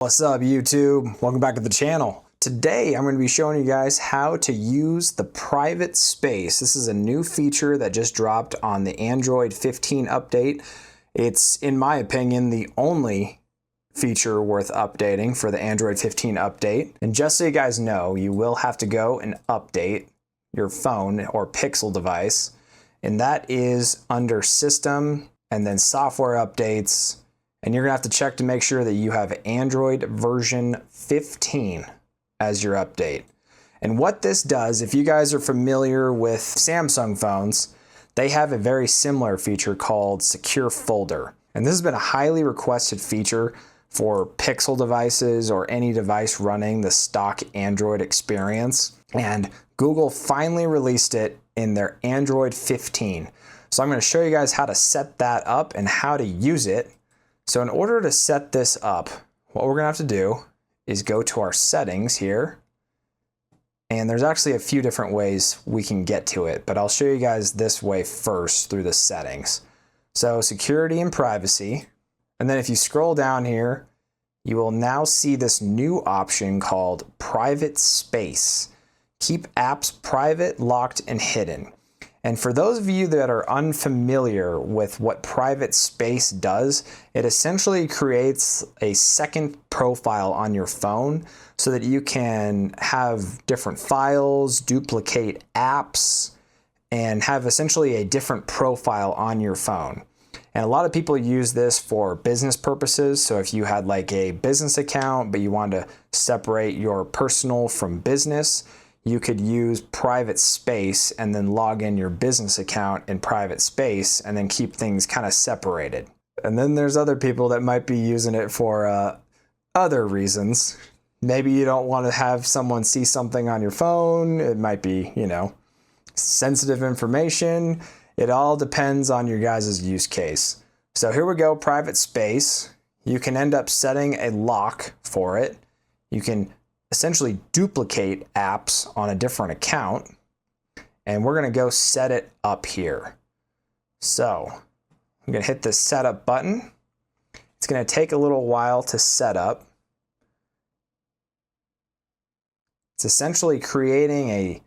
What's up, YouTube? Welcome back to the channel. Today I'm going to be showing you guys how to use the private space. This is a new feature that just dropped on the Android 15 update. It's, in my opinion, the only feature worth updating for the Android 15 update. And just so you guys know, you will have to go and update your phone or Pixel device. And that is under System and then Software Updates. And you're gonna have to check to make sure that you have Android version 15 as your update. And what this does, if you guys are familiar with Samsung phones, they have a very similar feature called Secure Folder. And this has been a highly requested feature for Pixel devices or any device running the stock Android experience. And Google finally released it in their Android 15. So I'm gonna show you guys how to set that up and how to use it. So in order to set this up, what we're gonna have to do is go to our settings here. And there's actually a few different ways we can get to it, but I'll show you guys this way first through the settings. So security and privacy. And then if you scroll down here, you will now see this new option called private space. Keep apps private, locked, and hidden. And for those of you that are unfamiliar with what private space does, it essentially creates a second profile on your phone so that you can have different files, duplicate apps, and have essentially a different profile on your phone. And a lot of people use this for business purposes. So if you had like a business account, but you wanted to separate your personal from business, you could use private space and then log in your business account in private space and then keep things kind of separated. And then there's other people that might be using it for other reasons. Maybe you don't want to have someone see something on your phone. It might be, sensitive information. It all depends on your guys' use case. So here we go, private space. You can end up setting a lock for it. You can essentially duplicate apps on a different account, and we're gonna go set it up here. So I'm gonna hit the setup button. It's gonna take a little while to set up. It's essentially creating a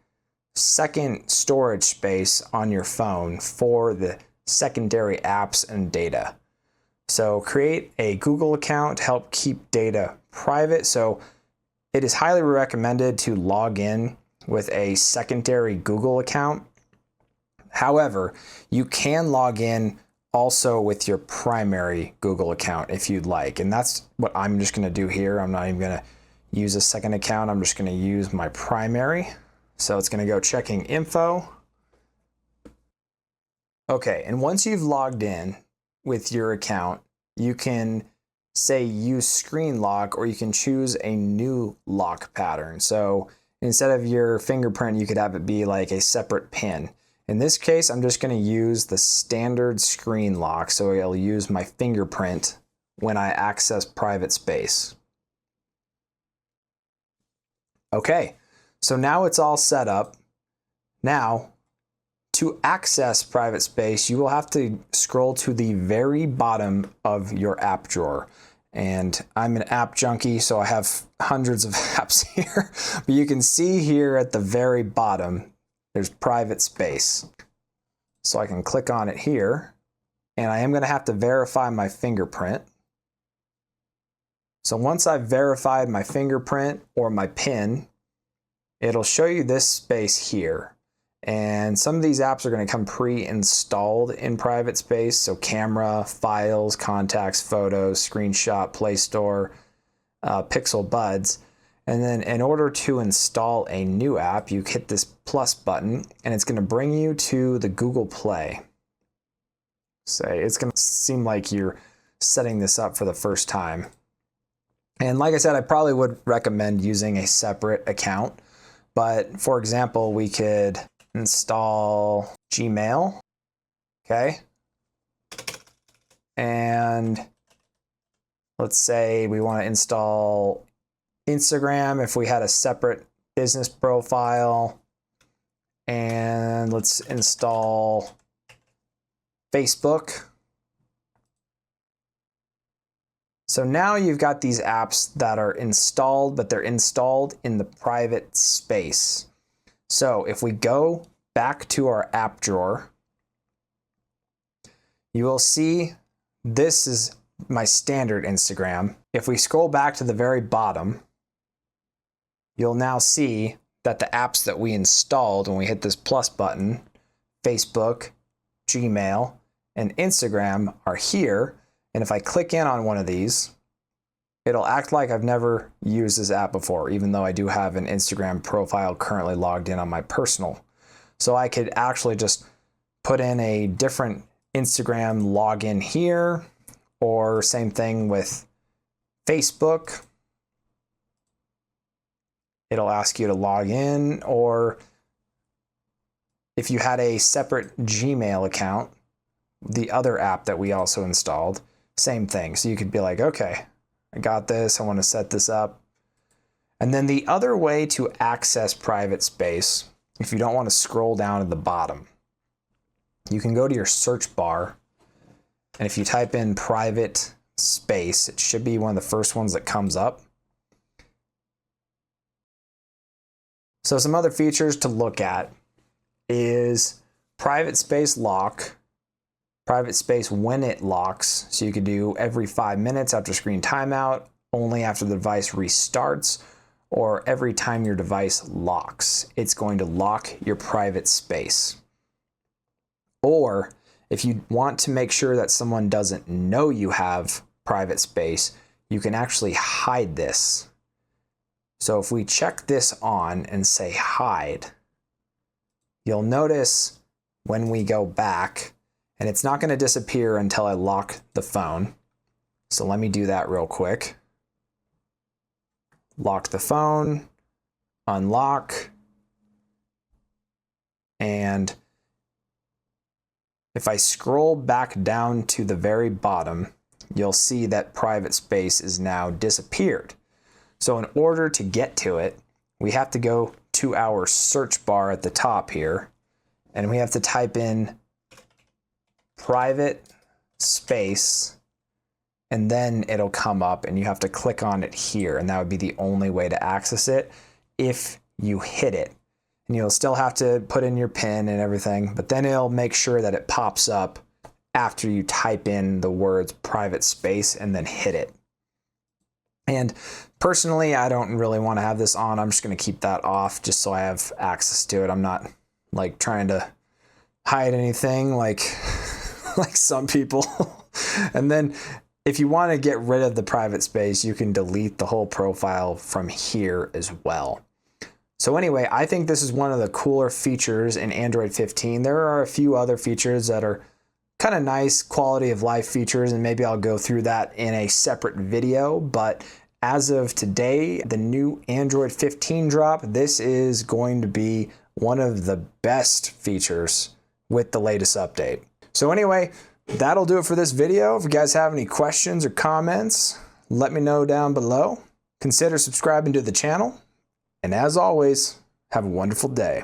second storage space on your phone for the secondary apps and data. So create a Google account to help keep data private. So it is highly recommended to log in with a secondary Google account. However, you can log in also with your primary Google account if you'd like. And that's what I'm just gonna do here. I'm not even gonna use a second account. I'm just gonna use my primary. So it's gonna go checking info. Okay, and once you've logged in with your account, you can say use screen lock, or you can choose a new lock pattern. So instead of your fingerprint, you could have it be like a separate pin. In this case, I'm just gonna use the standard screen lock. So it'll use my fingerprint when I access private space. Okay, so now it's all set up. Now, to access private space, you will have to scroll to the very bottom of your app drawer. And I'm an app junkie, so I have hundreds of apps here. But you can see here at the very bottom, there's private space. So I can click on it here, and I am gonna have to verify my fingerprint. So once I've verified my fingerprint or my PIN, it'll show you this space here. And some of these apps are going to come pre-installed in private space. So camera, files, contacts, photos, screenshot, Play Store, Pixel Buds. And then in order to install a new app, you hit this plus button and it's going to bring you to the Google Play. Say it's going to seem like you're setting this up for the first time. And like I said, I probably would recommend using a separate account. But for example, we could install Gmail, okay? And let's say we want to install Instagram if we had a separate business profile. And let's install Facebook. So now you've got these apps that are installed, but they're installed in the private space. So if we go back to our app drawer, you will see this is my standard Instagram. If we scroll back to the very bottom, you'll now see that the apps that we installed when we hit this plus button, Facebook, Gmail, and Instagram are here. And if I click in on one of these, it'll act like I've never used this app before, even though I do have an Instagram profile currently logged in on my personal. So I could actually just put in a different Instagram login here, or same thing with Facebook. It'll ask you to log in, or if you had a separate Gmail account, the other app that we also installed, same thing. So you could be like, okay, I got this, I want to set this up. And then the other way to access private space, if you don't want to scroll down to the bottom, you can go to your search bar, and if you type in private space, it should be one of the first ones that comes up. So some other features to look at is private space lock, private space when it locks. So you could do every 5 minutes after screen timeout, only after the device restarts, or every time your device locks, it's going to lock your private space. Or if you want to make sure that someone doesn't know you have private space, you can actually hide this. So if we check this on and say hide, you'll notice when we go back, and it's not going to disappear until I lock the phone. So let me do that real quick. Lock the phone, unlock, and if I scroll back down to the very bottom, you'll see that private space is now disappeared. So in order to get to it, we have to go to our search bar at the top here, and we have to type in private space, and then it'll come up and you have to click on it here, and that would be the only way to access it if you hit it. And you'll still have to put in your PIN and everything, but then it'll make sure that it pops up after you type in the words private space and then hit it. And personally, I don't really want to have this on. I'm just going to keep that off just so I have access to it. I'm not like trying to hide anything like like some people. And then if you want to get rid of the private space, you can delete the whole profile from here as well. So anyway, I think this is one of the cooler features in Android 15. There are a few other features that are kind of nice quality of life features, and maybe I'll go through that in a separate video. But as of today, the new Android 15 drop, this is going to be one of the best features with the latest update. So anyway, that'll do it for this video. If you guys have any questions or comments, let me know down below. Consider subscribing to the channel. And as always, have a wonderful day.